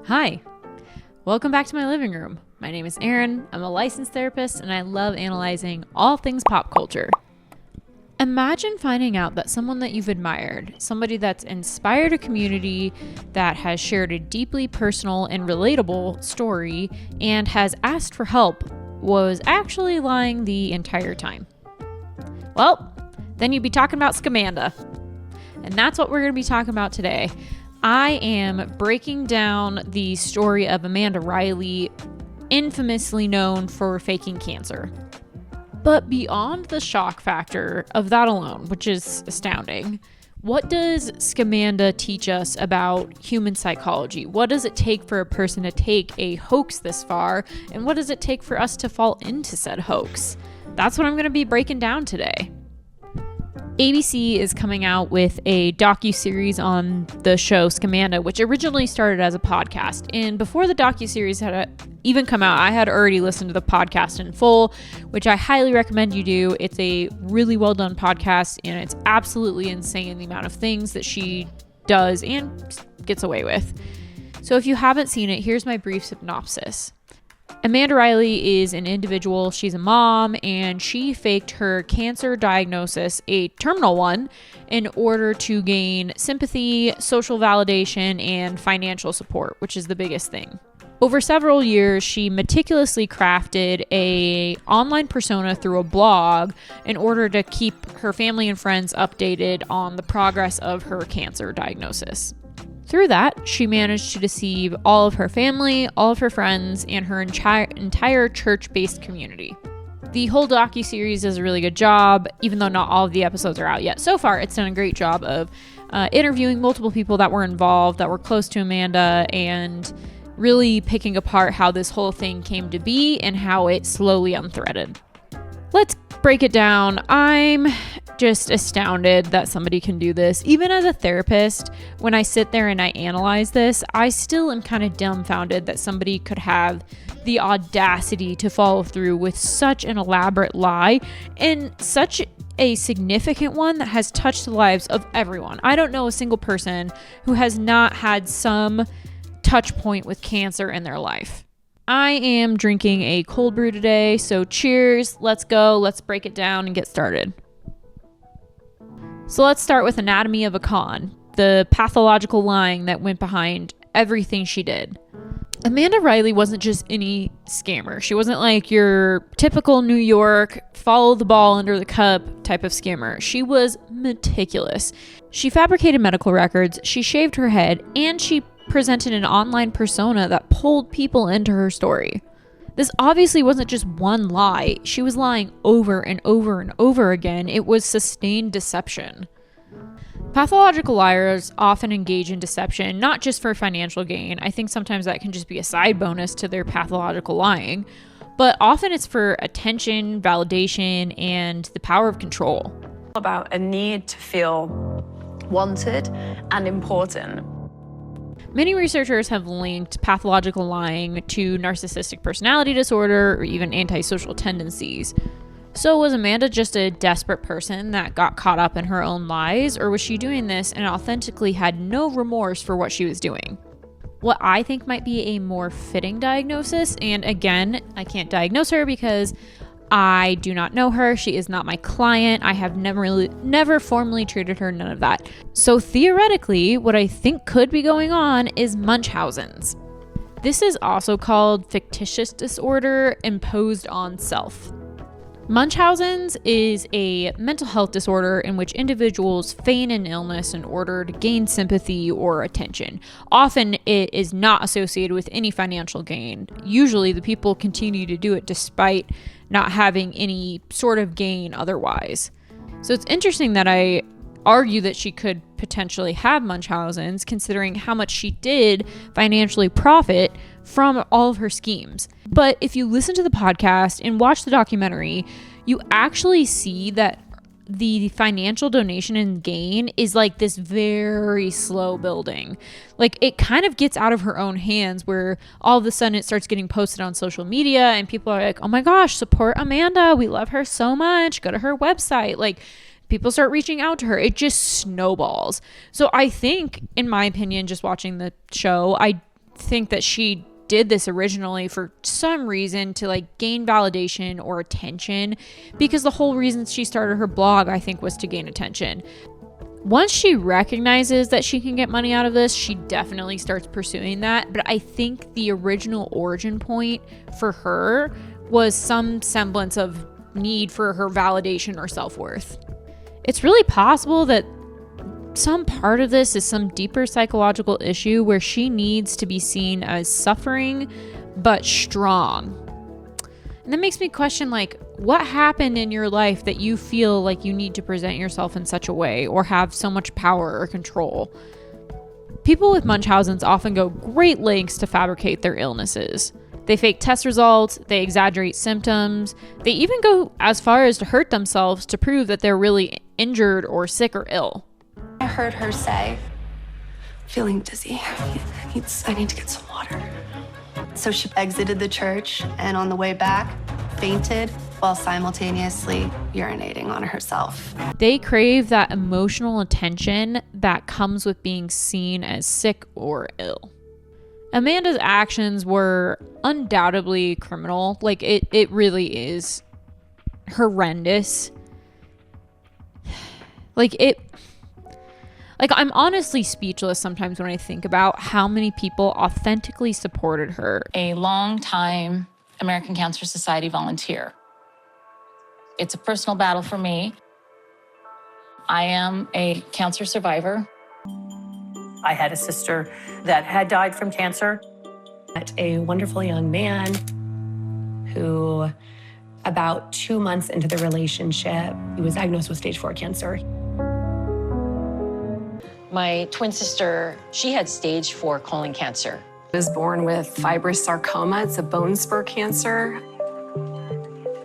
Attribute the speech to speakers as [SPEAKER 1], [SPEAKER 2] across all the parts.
[SPEAKER 1] Hi, welcome back to my living room. My name is Erin. I'm a licensed therapist and I love analyzing all things pop culture. Imagine finding out that someone that you've admired, somebody that's inspired a community, that has shared a deeply personal and relatable story, and has asked for help, was actually lying the entire time. Well, then you'd be talking about Scamanda. And that's what we're going to be talking about today. I am breaking down the story of Amanda Riley, infamously known for faking cancer. But beyond the shock factor of that alone, which is astounding, what does Scamanda teach us about human psychology? What does it take for a person to take a hoax this far? And what does it take for us to fall into said hoax? That's what I'm going to be breaking down today. ABC is coming out with a docuseries on the show Scamanda, which originally started as a podcast. And before the docuseries had even come out, I had already listened to the podcast in full, which I highly recommend you do. It's a really well done podcast, and it's absolutely insane the amount of things that she does and gets away with. So if you haven't seen it, here's my brief synopsis. Amanda Riley is an individual. She's a mom, and she faked her cancer diagnosis, a terminal one, in order to gain sympathy, social validation, and financial support, which is the biggest thing. Over several years, she meticulously crafted an online persona through a blog in order to keep her family and friends updated on the progress of her cancer diagnosis. Through that, she managed to deceive all of her family, all of her friends, and her entire church-based community. The whole docuseries does a really good job, even though not all of the episodes are out yet. So far, it's done a great job of interviewing multiple people that were involved, that were close to Amanda, and really picking apart how this whole thing came to be and how it slowly unthreaded. Let's break it down. I'm just astounded that somebody can do this. Even as a therapist, when I sit there and I analyze this, I still am kind of dumbfounded that somebody could have the audacity to follow through with such an elaborate lie and such a significant one that has touched the lives of everyone. I don't know a single person who has not had some touch point with cancer in their life. I am drinking a cold brew today, so cheers, let's go, let's break it down and get started. So let's start with anatomy of a con, the pathological lying that went behind everything she did. Amanda Riley wasn't just any scammer. She wasn't like your typical New York, follow the ball under the cup type of scammer. She was meticulous. She fabricated medical records, she shaved her head, and she presented an online persona that pulled people into her story. This obviously wasn't just one lie. She was lying over and over and over again. It was sustained deception. Pathological liars often engage in deception, not just for financial gain. I think sometimes that can just be a side bonus to their pathological lying, but often it's for attention, validation, and the power of control.
[SPEAKER 2] About a need to feel wanted and important.
[SPEAKER 1] Many researchers have linked pathological lying to narcissistic personality disorder or even antisocial tendencies. So was Amanda just a desperate person that got caught up in her own lies, or was she doing this and authentically had no remorse for what she was doing? What I think might be a more fitting diagnosis, and again, I can't diagnose her because I do not know her. She is not my client. I have never formally treated her, none of that. So theoretically, what I think could be going on is Munchausen's. This is also called fictitious disorder imposed on self. Munchausen's is a mental health disorder in which individuals feign an illness in order to gain sympathy or attention. Often it is not associated with any financial gain. Usually the people continue to do it despite not having any sort of gain otherwise. So it's interesting that I argue that she could potentially have Munchausen's, considering how much she did financially profit from all of her schemes. But if you listen to the podcast and watch the documentary, you actually see that the financial donation and gain is like this very slow building. Like it kind of gets out of her own hands where all of a sudden it starts getting posted on social media and people are like, oh my gosh, support Amanda. We love her so much. Go to her website. Like people start reaching out to her. It just snowballs. So I think, in my opinion, just watching the show, I think that she did this originally for some reason to like gain validation or attention, because the whole reason she started her blog, I think, was to gain attention. Once she recognizes that she can get money out of this, she definitely starts pursuing that. But I think the original origin point for her was some semblance of need for her validation or self-worth. It's really possible that some part of this is some deeper psychological issue where she needs to be seen as suffering but strong. And that makes me question, like, what happened in your life that you feel like you need to present yourself in such a way or have so much power or control? People with Munchausen's often go great lengths to fabricate their illnesses. They fake test results, they exaggerate symptoms, they even go as far as to hurt themselves to prove that they're really injured or sick or ill.
[SPEAKER 3] I heard her say, feeling dizzy. I need to get some water. So she exited the church and on the way back, fainted while simultaneously urinating on herself.
[SPEAKER 1] They crave that emotional attention that comes with being seen as sick or ill. Amanda's actions were undoubtedly criminal. Like, it really is horrendous. I'm honestly speechless sometimes when I think about how many people authentically supported her.
[SPEAKER 4] A long-time American Cancer Society volunteer. It's a personal battle for me. I am a cancer survivor.
[SPEAKER 5] I had a sister that had died from cancer. Met a wonderful young man who, about 2 months into the relationship, he was diagnosed with stage 4 cancer.
[SPEAKER 6] My twin sister, she had stage 4 colon cancer.
[SPEAKER 7] I was born with fibrous sarcoma. It's a bone spur cancer.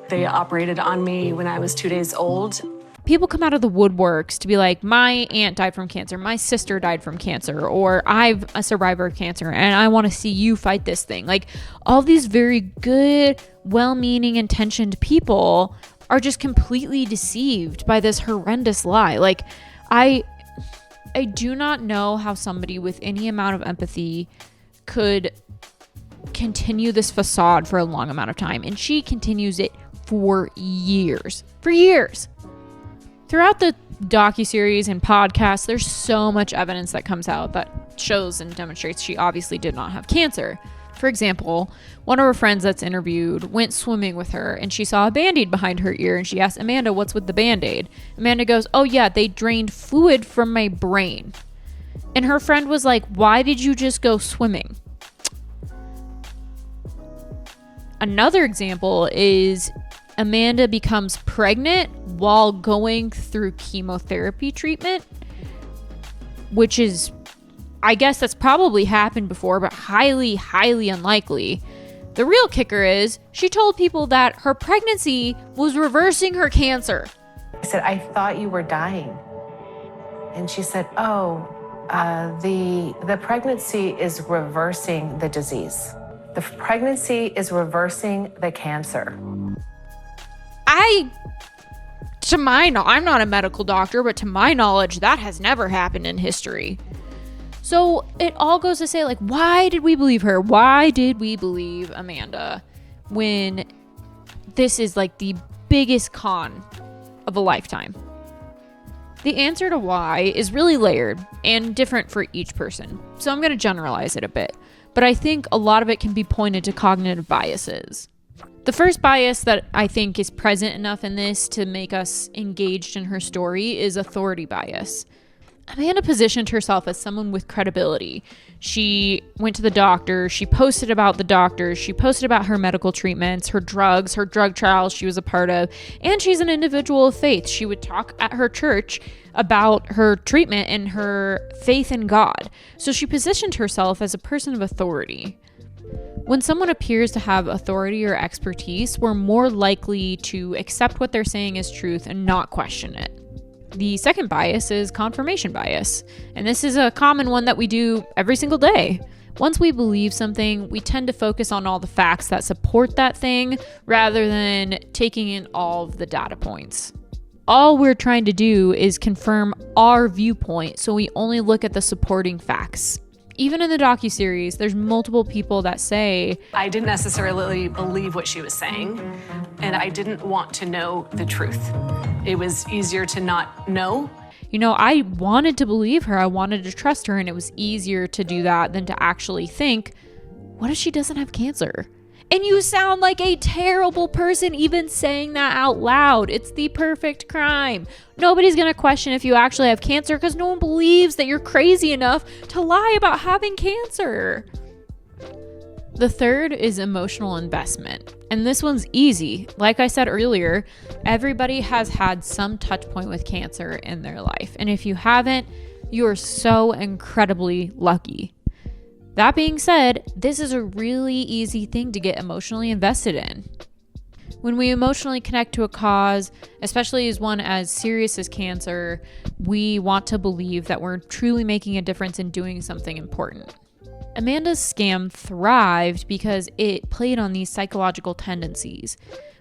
[SPEAKER 7] They operated on me when I was 2 days old.
[SPEAKER 1] People come out of the woodworks to be like, my aunt died from cancer, my sister died from cancer, or I'm a survivor of cancer and I want to see you fight this thing. Like, all these very good, well-meaning, intentioned people are just completely deceived by this horrendous lie. Like, I do not know how somebody with any amount of empathy could continue this facade for a long amount of time. And she continues it for years. For years. Throughout the docuseries and podcasts, there's so much evidence that comes out that shows and demonstrates she obviously did not have cancer. For example, one of her friends that's interviewed went swimming with her and she saw a Band-Aid behind her ear and she asked Amanda, what's with the Band-Aid? Amanda goes, oh yeah, they drained fluid from my brain. And her friend was like, why did you just go swimming? Another example is Amanda becomes pregnant while going through chemotherapy treatment, which is, I guess that's probably happened before, but highly, highly unlikely. The real kicker is she told people that her pregnancy was reversing her cancer.
[SPEAKER 8] I said, I thought you were dying. And she said, oh, the pregnancy is reversing the disease. The pregnancy is reversing the cancer.
[SPEAKER 1] I'm not a medical doctor, but to my knowledge, that has never happened in history. So it all goes to say, like, why did we believe her? Why did we believe Amanda when this is like the biggest con of a lifetime? The answer to why is really layered and different for each person. So I'm going to generalize it a bit, but I think a lot of it can be pointed to cognitive biases. The first bias that I think is present enough in this to make us engaged in her story is authority bias. Amanda positioned herself as someone with credibility. She went to the doctor, she posted about the doctors, she posted about her medical treatments, her drugs, her drug trials she was a part of, and she's an individual of faith. She would talk at her church about her treatment and her faith in God. So she positioned herself as a person of authority. When someone appears to have authority or expertise, we're more likely to accept what they're saying as truth and not question it. The second bias is confirmation bias, and this is a common one that we do every single day. Once we believe something, we tend to focus on all the facts that support that thing rather than taking in all of the data points. All we're trying to do is confirm our viewpoint, so we only look at the supporting facts. even in the docuseries, there's multiple people that say,
[SPEAKER 7] I didn't necessarily believe what she was saying, and I didn't want to know the truth. It was easier to not know.
[SPEAKER 1] you know, I wanted to believe her. I wanted to trust her. And it was easier to do that than to actually think, what if she doesn't have cancer? And you sound like a terrible person even saying that out loud. It's the perfect crime. Nobody's going to question if you actually have cancer because no one believes that you're crazy enough to lie about having cancer. The third is emotional investment. And this one's easy. Like I said earlier, everybody has had some touch point with cancer in their life. And if you haven't, you are so incredibly lucky. That being said, this is a really easy thing to get emotionally invested in. When we emotionally connect to a cause, especially as one as serious as cancer, we want to believe that we're truly making a difference in doing something important. Amanda's scam thrived because it played on these psychological tendencies.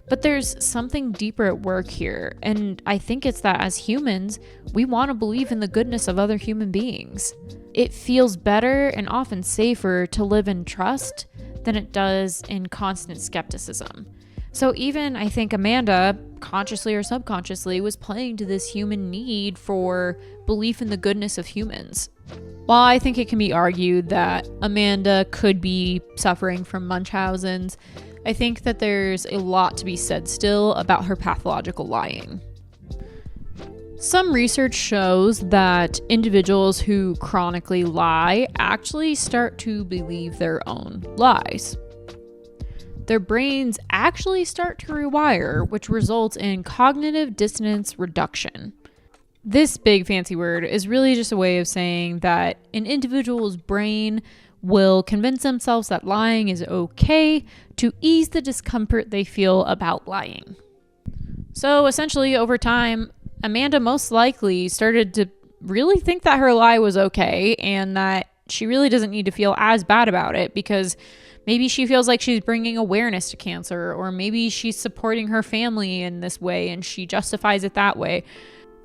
[SPEAKER 1] But there's something deeper at work here, and I think it's that as humans, we want to believe in the goodness of other human beings. It feels better and often safer to live in trust than it does in constant skepticism. So even I think Amanda, consciously or subconsciously, was playing to this human need for belief in the goodness of humans. While I think it can be argued that Amanda could be suffering from Munchausen's, I think that there's a lot to be said still about her pathological lying. Some research shows that individuals who chronically lie actually start to believe their own lies. Their brains actually start to rewire, which results in cognitive dissonance reduction. This big fancy word is really just a way of saying that an individual's brain will convince themselves that lying is okay to ease the discomfort they feel about lying. So essentially, over time, Amanda most likely started to really think that her lie was okay and that she really doesn't need to feel as bad about it because maybe she feels like she's bringing awareness to cancer, or maybe she's supporting her family in this way and she justifies it that way.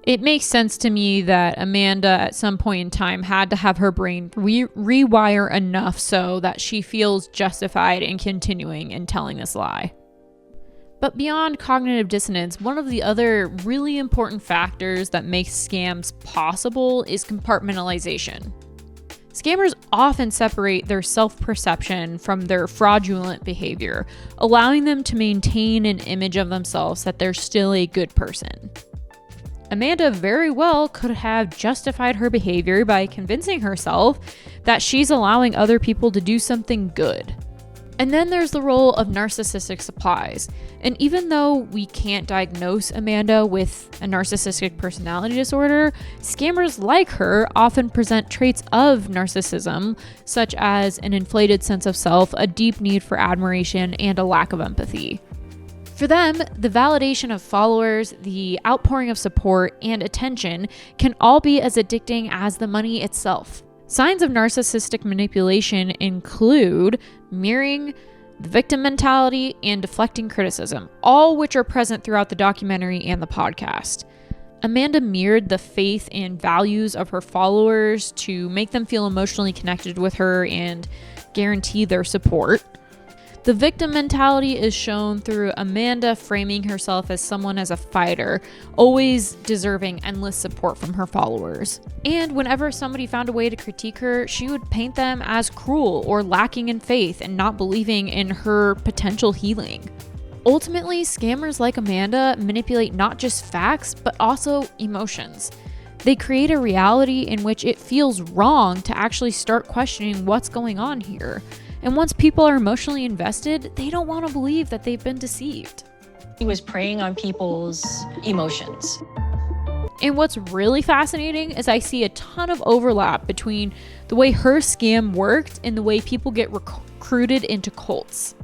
[SPEAKER 1] It makes sense to me that Amanda at some point in time had to have her brain rewire enough so that she feels justified in continuing and telling this lie. But beyond cognitive dissonance, one of the other really important factors that makes scams possible is compartmentalization. Scammers often separate their self-perception from their fraudulent behavior, allowing them to maintain an image of themselves that they're still a good person. Amanda very well could have justified her behavior by convincing herself that she's allowing other people to do something good. And then there's the role of narcissistic supplies. And even though we can't diagnose Amanda with a narcissistic personality disorder, scammers like her often present traits of narcissism, such as an inflated sense of self, a deep need for admiration, and a lack of empathy. For them, the validation of followers, the outpouring of support, and attention can all be as addicting as the money itself. Signs of narcissistic manipulation include mirroring, the victim mentality, and deflecting criticism, all which are present throughout the documentary and the podcast. Amanda mirrored the faith and values of her followers to make them feel emotionally connected with her and guarantee their support. The victim mentality is shown through Amanda framing herself as someone as a fighter, always deserving endless support from her followers. And whenever somebody found a way to critique her, she would paint them as cruel or lacking in faith and not believing in her potential healing. Ultimately, scammers like Amanda manipulate not just facts, but also emotions. They create a reality in which it feels wrong to actually start questioning what's going on here. And once people are emotionally invested, they don't want to believe that they've been deceived.
[SPEAKER 6] He was preying on people's emotions.
[SPEAKER 1] And what's really fascinating is I see a ton of overlap between the way her scam worked and the way people get recruited into cults.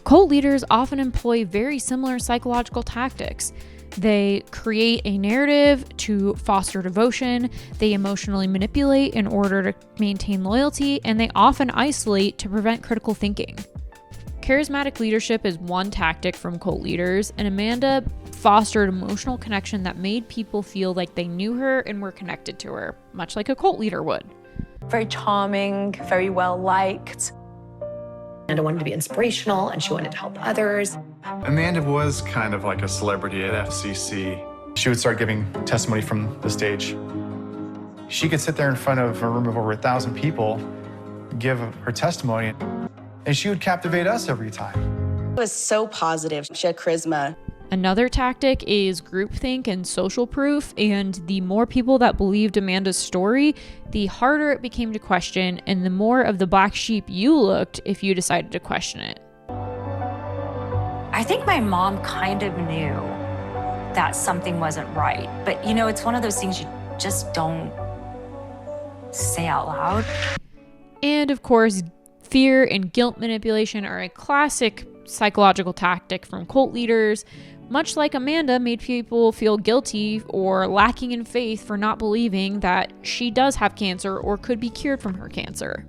[SPEAKER 1] Cult leaders often employ very similar psychological tactics. They create a narrative to foster devotion, they emotionally manipulate in order to maintain loyalty, and they often isolate to prevent critical thinking. Charismatic leadership is one tactic from cult leaders, and Amanda fostered emotional connection that made people feel like they knew her and were connected to her, much like a cult leader would.
[SPEAKER 2] very charming, very well liked.
[SPEAKER 5] Amanda wanted to be inspirational and she wanted to help others.
[SPEAKER 9] Amanda was kind of like a celebrity at FCC. She would start giving testimony from the stage. She could sit there in front of a room of over 1,000 people, give her testimony, and she would captivate us every time.
[SPEAKER 10] It was so positive. She had charisma.
[SPEAKER 1] Another tactic is groupthink and social proof, and the more people that believed Amanda's story, the harder it became to question, and the more of the black sheep you looked if you decided to question it.
[SPEAKER 11] I think my mom kind of knew that something wasn't right, but you know, it's one of those things you just don't say out loud.
[SPEAKER 1] And of course, fear and guilt manipulation are a classic psychological tactic from cult leaders. Much like Amanda made people feel guilty or lacking in faith for not believing that she does have cancer or could be cured from her cancer.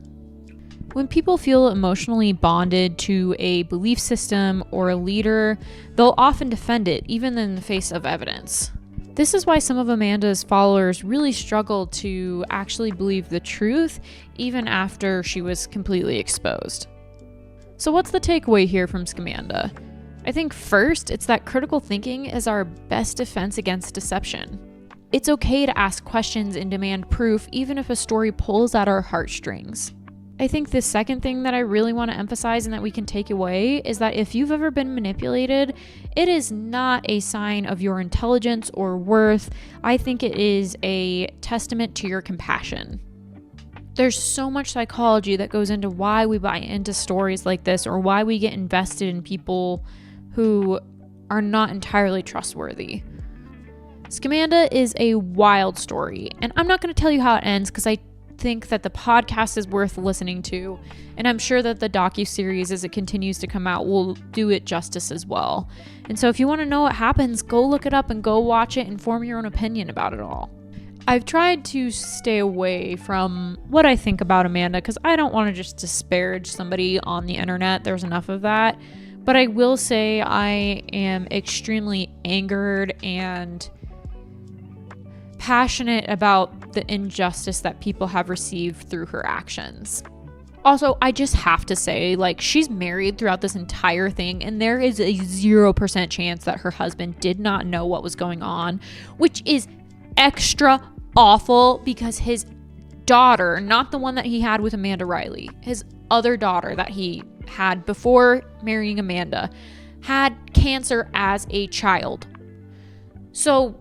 [SPEAKER 1] When people feel emotionally bonded to a belief system or a leader, they'll often defend it, even in the face of evidence. This is why some of Amanda's followers really struggled to actually believe the truth, even after she was completely exposed. So what's the takeaway here from Scamanda? I think first, it's that critical thinking is our best defense against deception. It's okay to ask questions and demand proof, even if a story pulls at our heartstrings. I think the second thing that I really want to emphasize and that we can take away is that if you've ever been manipulated, it is not a sign of your intelligence or worth. I think it is a testament to your compassion. There's so much psychology that goes into why we buy into stories like this or why we get invested in people who are not entirely trustworthy. Scamanda is a wild story, and I'm not going to tell you how it ends because I think that the podcast is worth listening to, and I'm sure that the docuseries, as it continues to come out, will do it justice as well. And so if you want to know what happens, go look it up and go watch it and form your own opinion about it all. I've tried to stay away from what I think about Amanda because I don't want to just disparage somebody on the internet. There's enough of that. But I will say I am extremely angered and passionate about the injustice that people have received through her actions. Also, I just have to say, like, she's married throughout this entire thing, and there is a 0% chance that her husband did not know what was going on, which is extra awful because his daughter, not the one that he had with Amanda Riley, his other daughter that he had before marrying Amanda, had cancer as a child. So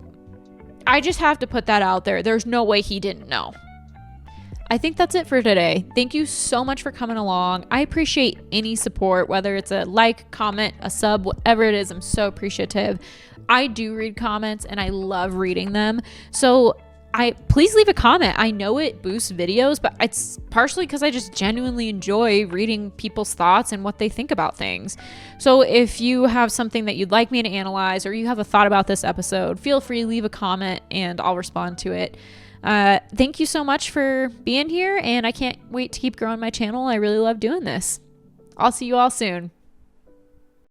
[SPEAKER 1] I just have to put that out there. There's no way he didn't know. I think that's it for today. Thank you so much for coming along. I appreciate any support, whether it's a like, comment, a sub, whatever it is. I'm so appreciative. I do read comments and I love reading them. So please leave a comment. I know it boosts videos, but it's partially because I just genuinely enjoy reading people's thoughts and what they think about things. So if you have something that you'd like me to analyze or you have a thought about this episode, feel free to leave a comment and I'll respond to it. Thank you so much for being here, and I can't wait to keep growing my channel. I really love doing this. I'll see you all soon.